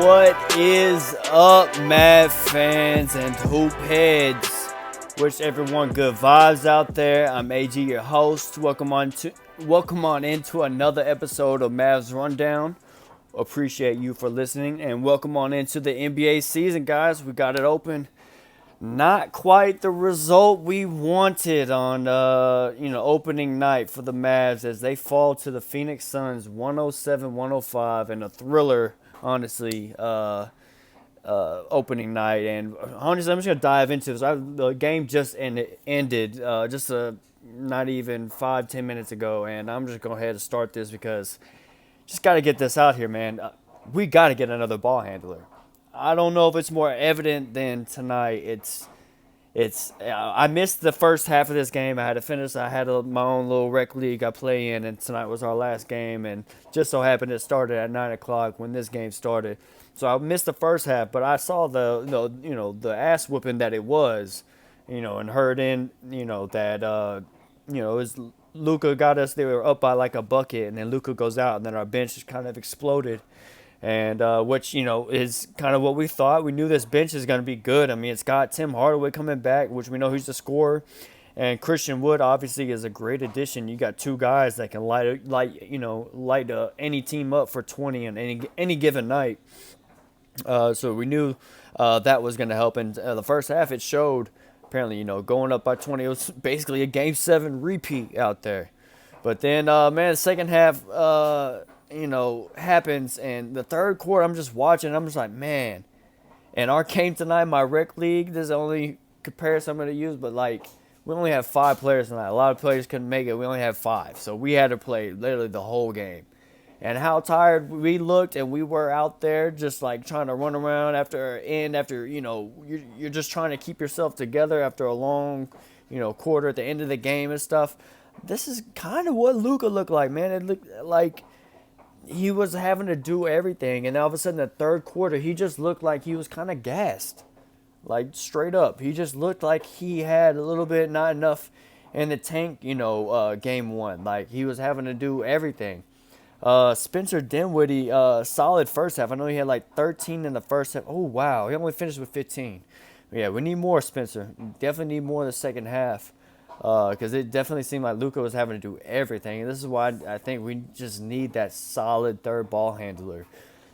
What is up, Mav fans and hoop heads? Wish everyone good vibes out there. I'm AG, your host. Welcome on into another episode of Mavs Rundown. Appreciate you for listening, and welcome on into the NBA season, guys. We got it open. Not quite the result we wanted on opening night for the Mavs as they fall to the Phoenix Suns 107-105 in a thriller, honestly, opening night. And honestly, I'm just going to dive into this. The game just ended not even 5-10 minutes ago, and I'm just going to go ahead and start this because just got to get this out here, man. We got to get another ball handler. I don't know if it's more evident than tonight. I missed the first half of this game. I had to finish. I had my own little rec league I play in, and tonight was our last game. And just so happened it started at 9 o'clock when this game started. So I missed the first half, but I saw the ass whooping that it was, and heard that it was Luka got us. They were up by like a bucket, and then Luka goes out, and then our bench just kind of exploded. And which, is kind of what we thought. We knew this bench is going to be good. I mean, it's got Tim Hardaway coming back, which we know he's the scorer. And Christian Wood, obviously, is a great addition. You got two guys that can light any team up for 20 on any given night. So we knew that was going to help. And the first half, it showed, apparently, going up by 20. It was basically a Game 7 repeat out there. But then, the second half happens, and the third quarter, I'm just watching, I'm just like, man. And our game tonight, my rec league, this is the only comparison I'm going to use, but we only have 5 players tonight. A lot of players couldn't make it. We only have 5, so we had to play literally the whole game. And how tired we looked, and we were out there just trying to run around after you're just trying to keep yourself together after a long quarter at the end of the game and stuff. This is kind of what Luka looked like, man. It looked like he was having to do everything, and all of a sudden, the third quarter, he just looked like he was kind of gassed. Straight up. He just looked like he had a little bit, not enough in the tank, game one. He was having to do everything. Spencer Dinwiddie, solid first half. I know he had 13 in the first half. Oh, wow. He only finished with 15. Yeah, we need more, Spencer. Definitely need more in the second half. Because it definitely seemed like Luka was having to do everything. And this is why I think we just need that solid third ball handler.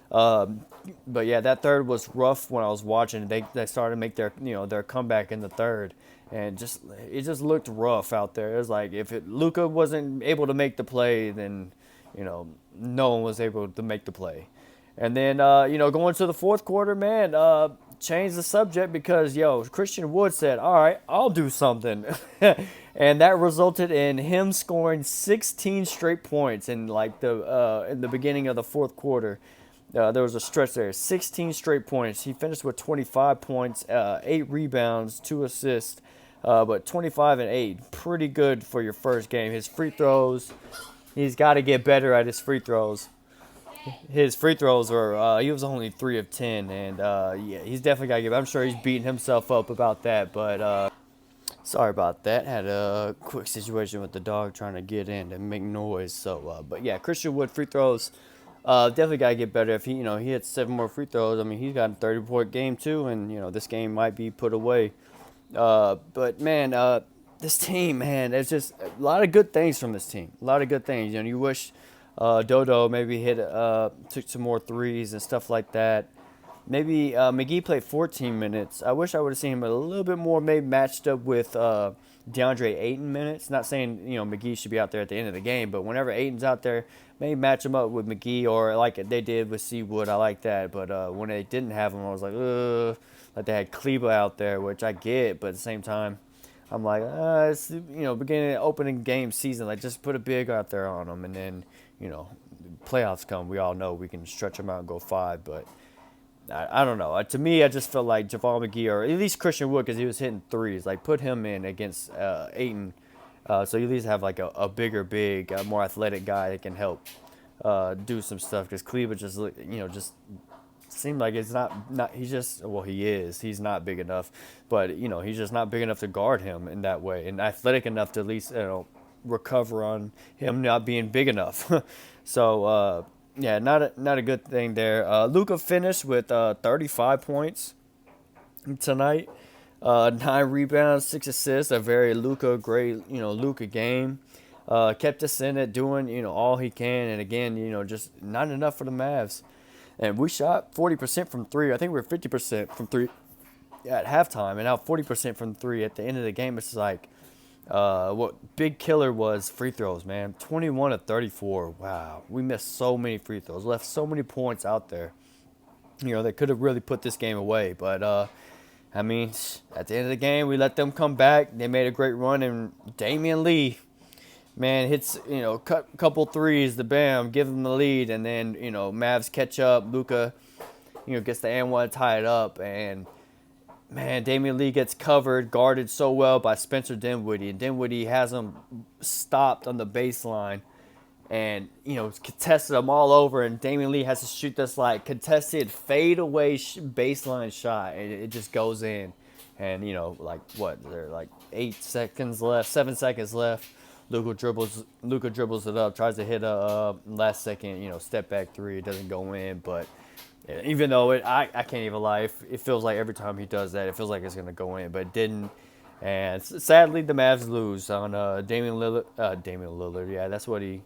But yeah, that third was rough when I was watching. They started to make their comeback in the third. And it just looked rough out there. It was like if Luka wasn't able to make the play, then, no one was able to make the play. And then, going to the fourth quarter, man, change the subject because, Christian Wood said, all right, I'll do something. And that resulted in him scoring 16 straight points in the beginning of the fourth quarter. There was a stretch there, 16 straight points. He finished with 25 points, 8 rebounds, 2 assists, but 25 and 8, pretty good for your first game. His free throws, he's got to get better at his free throws. His free throws were, he was only 3 of 10, and he's definitely got to give. I'm sure he's beating himself up about that, but sorry about that. Had a quick situation with the dog trying to get in and make noise. So, but yeah, Christian Wood free throws, definitely got to get better. If he hits 7 more free throws, I mean, he's got a 30-point game too, and this game might be put away. But man, this team, man, there's just a lot of good things from this team. A lot of good things. You wish. Dodo maybe took some more threes and stuff like that. Maybe McGee played 14 minutes. I wish I would have seen him a little bit more, maybe matched up with DeAndre Ayton minutes. Not saying McGee should be out there at the end of the game, but whenever Ayton's out there, maybe match him up with McGee or like they did with Seawood. I like that. But when they didn't have him, I was like, ugh. Like they had Kleba out there, which I get, but at the same time, I'm like, it's beginning of opening game season. Just put a big out there on them, and then playoffs come. We all know we can stretch them out and go 5, but I don't know. To me, I just felt like JaVale McGee or at least Christian Wood, because he was hitting threes. Put him in against Ayton, so you at least have a bigger, more athletic guy that can help do some stuff. Because Kleba just seemed like it's not he's just, well, he is. He's not big enough, but he's just not big enough to guard him in that way, and athletic enough to at least recover on him not being big enough. So Yeah, not a good thing there. Luca finished with 35 points tonight. 9 rebounds, 6 assists. A very Luca great, Luca game. Kept us in it, doing all he can, and again, just not enough for the Mavs. And we shot 40% from three. I think we were 50% from three at halftime, and now 40% from three at the end of the game. It's like what big killer was free throws, man. 21 to 34. Wow, we missed so many free throws, left so many points out there. They could have really put this game away, but I mean, at the end of the game, we let them come back. They made a great run, and Damian Lee, man, hits, cut a couple threes, the bam, give them the lead, and then, Mavs catch up. Luca, gets the and one, tie it up, and man, Damian Lee gets covered, guarded so well by Spencer Dinwiddie, and Dinwiddie has him stopped on the baseline, and contested them all over, and Damian Lee has to shoot this like contested fadeaway baseline shot, and it just goes in, and like what, there like 8 seconds left, 7 seconds left. Luka dribbles it up, tries to hit a last second step back three. It doesn't go in, but yeah, even though I can't even lie, it feels like every time he does that, it feels like it's gonna go in, but it didn't. And sadly, the Mavs lose on Damian Lillard. Damian Lillard, yeah, that's what he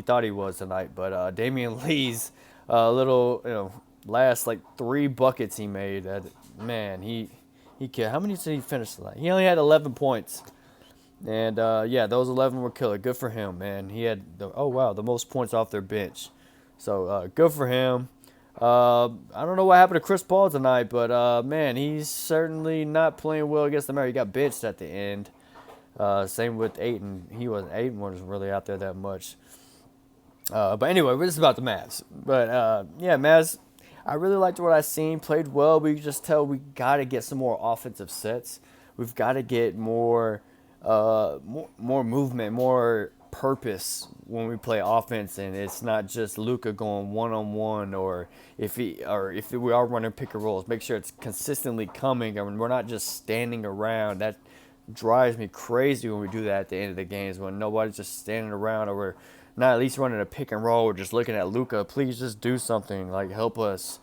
thought he was tonight. But Damian Lee's little, last like 3 buckets he made. Man, he killed. How many did he finish tonight? He only had 11 points. And yeah, those 11 were killer. Good for him, man. He had the most points off their bench. So good for him. I don't know what happened to Chris Paul tonight, but man, he's certainly not playing well against the Mavericks. He got benched at the end. Same with Ayton. Ayton wasn't really out there that much. But anyway, this is about the Mavs. But yeah, Mavs, I really liked what I seen. Played well. We could just tell we got to get some more offensive sets. We've got to get more movement, more purpose when we play offense, and it's not just Luka going 1-on-1, or if we are running pick and rolls, make sure it's consistently coming, and we're not just standing around. That drives me crazy when we do that at the end of the games, when nobody's just standing around, or we're not at least running a pick and roll. We're just looking at Luka. Please just do something, like help us.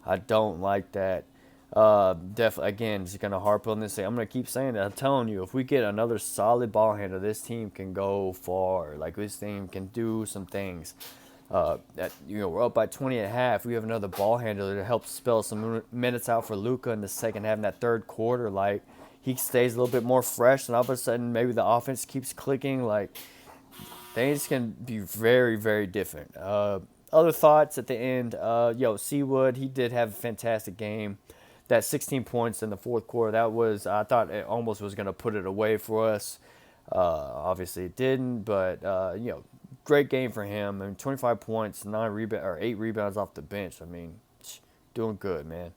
I don't like that. Definitely, again, just gonna harp on this. I'm gonna keep saying that. I'm telling you, if we get another solid ball handler, this team can go far. Like, this team can do some things. We're up by 20 at half. We have another ball handler to help spell some minutes out for Luka in the second half, in that third quarter. Like, he stays a little bit more fresh, and all of a sudden, maybe the offense keeps clicking. Like, things can be very, very different. Other thoughts at the end. Seawood, he did have a fantastic game. That 16 points in the fourth quarter, I thought it almost was going to put it away for us. Obviously it didn't, but great game for him. I mean, 25 points, 8 rebounds off the bench. I mean, doing good, man.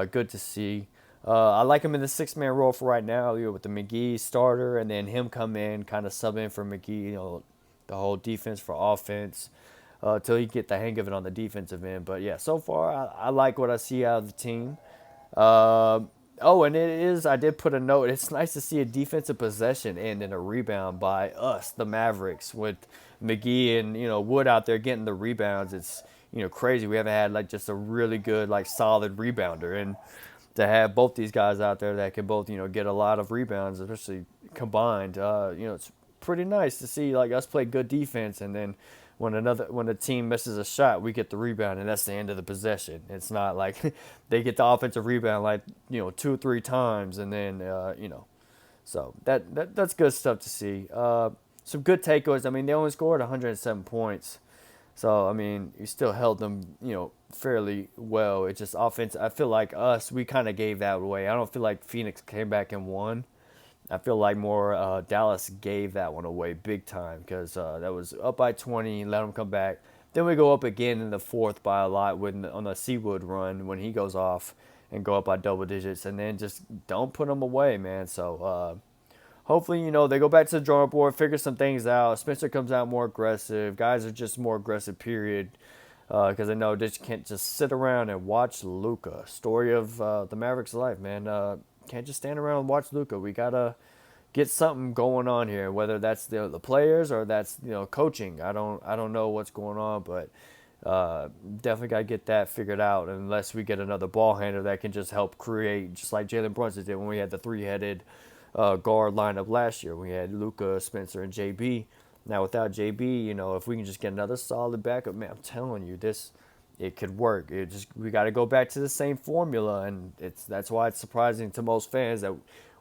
Good to see. I like him in the 6-man role for right now, with the McGee starter, and then him come in, kind of sub in for McGee, the whole defense for offense, till he get the hang of it on the defensive end. But yeah, so far I like what I see out of the team. And I did put a note. It's nice to see a defensive possession end in a rebound by us, the Mavericks, with McGee and, Wood out there getting the rebounds. It's, crazy. We haven't had like just a really good, like solid rebounder. And to have both these guys out there that can both, get a lot of rebounds, especially combined, it's pretty nice to see like us play good defense, and then when a team misses a shot, we get the rebound, and that's the end of the possession. It's not like they get the offensive rebound like 2 or 3 times, and then so that's good stuff to see. Some good takeaways. I mean, they only scored 107 points, so I mean, you still held them fairly well. It's just offense. I feel like we kind of gave that away. I don't feel like Phoenix came back and won. I feel like more Dallas gave that one away big time, because that was up by 20, let them come back. Then we go up again in the fourth by a lot on the Seawood run when he goes off and go up by double digits, and then just don't put them away, man. So hopefully, they go back to the drawing board, figure some things out. Spencer comes out more aggressive. Guys are just more aggressive, period. Because I know that you can't just sit around and watch Luka. Story of the Mavericks' life, man. Can't just stand around and watch Luka. We gotta get something going on here, whether that's the players or that's coaching. I don't know what's going on, but Definitely got to get that figured out unless we get another ball handler that can just help create, just like Jalen Brunson did when we had the three-headed guard lineup last year. We had Luka, Spencer, and JB. Now without JB, if we can just get another solid backup, man, I'm telling you, it could work. We got to go back to the same formula, and that's why it's surprising to most fans that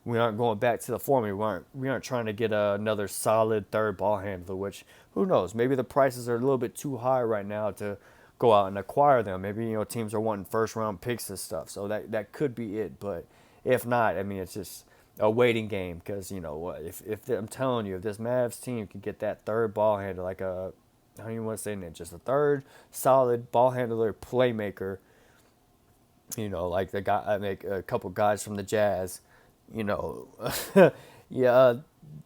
we aren't going back to the formula. We aren't trying to get another solid third ball handler. Which, who knows? Maybe the prices are a little bit too high right now to go out and acquire them. Maybe teams are wanting first round picks and stuff. So that could be it. But if not, I mean, it's just a waiting game. Because you know what? If I'm telling you, if this Mavs team can get that third ball handler, like I don't even want to say that, just a third solid ball handler playmaker. Like the guy, I make a couple guys from the Jazz. You know, yeah,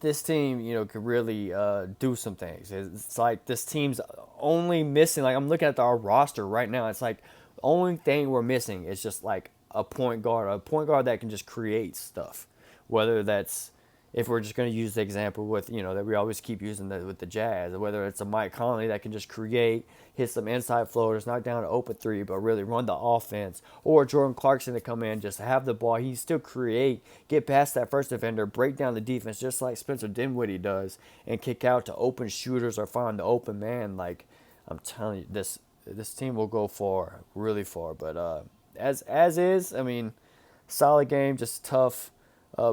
this team, could really do some things. It's like this team's only missing. Like I'm looking at our roster right now. It's like the only thing we're missing is just like a point guard that can just create stuff. Whether that's if we're just going to use the example with, that we always keep using with the Jazz, whether it's a Mike Conley that can just create, hit some inside floaters, knock down an open three, but really run the offense, or Jordan Clarkson to come in, just have the ball. He still create, get past that first defender, break down the defense just like Spencer Dinwiddie does, and kick out to open shooters or find the open man. Like, I'm telling you, this team will go far, really far. But as is, I mean, solid game, just tough.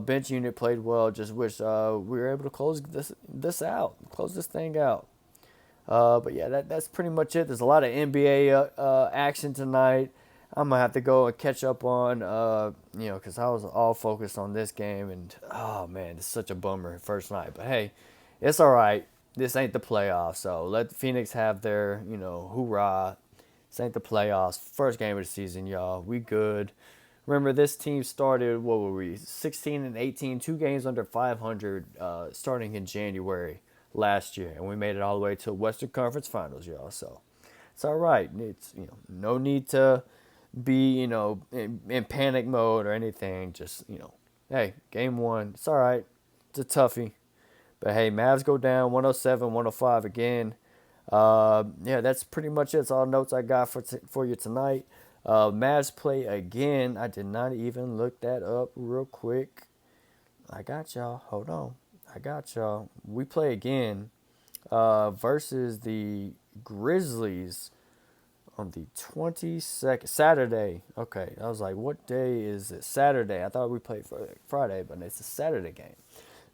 Bench unit played well. Just wish we were able to close this thing out. But yeah, that's pretty much it. There's a lot of NBA action tonight. I'm gonna have to go and catch up on, because I was all focused on this game, and oh man, it's such a bummer first night. But hey, it's all right. This ain't the playoffs, so let Phoenix have their, hoorah. This ain't the playoffs. First game of the season, y'all. We good. Remember, this team started, what were we, 16 and 18, 2 games under 500 starting in January last year. And we made it all the way to Western Conference Finals, y'all. So it's all right. It's, no need to be, in panic mode or anything. Just, hey, game one. It's all right. It's a toughie. But, hey, Mavs go down 107-105 again. Yeah, that's pretty much it. That's all notes I got for you tonight. Mavs play again. I did not even look that up real quick. I got y'all. Hold on. I got y'all. We play again versus the Grizzlies on the 22nd. Saturday. Okay. I was like, what day is it? Saturday. I thought we played Friday, but it's a Saturday game.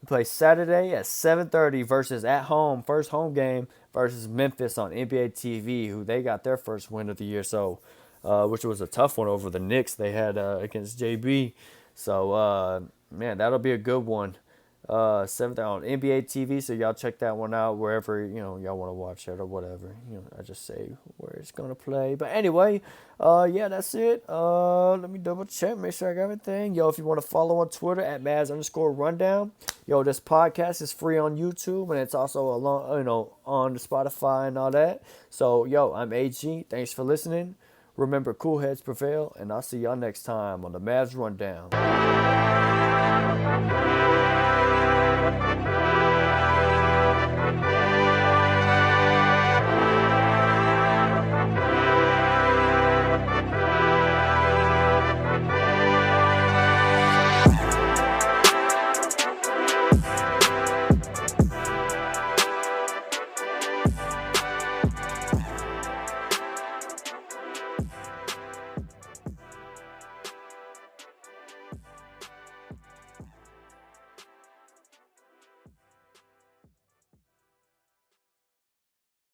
We play Saturday at 7:30 versus at home, first home game versus Memphis on NBA TV, who they got their first win of the year. So, which was a tough one over the Knicks they had against JB. So, man, that'll be a good one. 7th on NBA TV, so y'all check that one out wherever, y'all want to watch it or whatever. I just say where it's going to play. But anyway, yeah, that's it. Let me double check, make sure I got everything. Yo, if you want to follow on Twitter at Mavs_rundown. Yo, this podcast is free on YouTube, and it's also on Spotify and all that. So, yo, I'm AG. Thanks for listening. Remember, cool heads prevail, and I'll see y'all next time on the Mavs Rundown.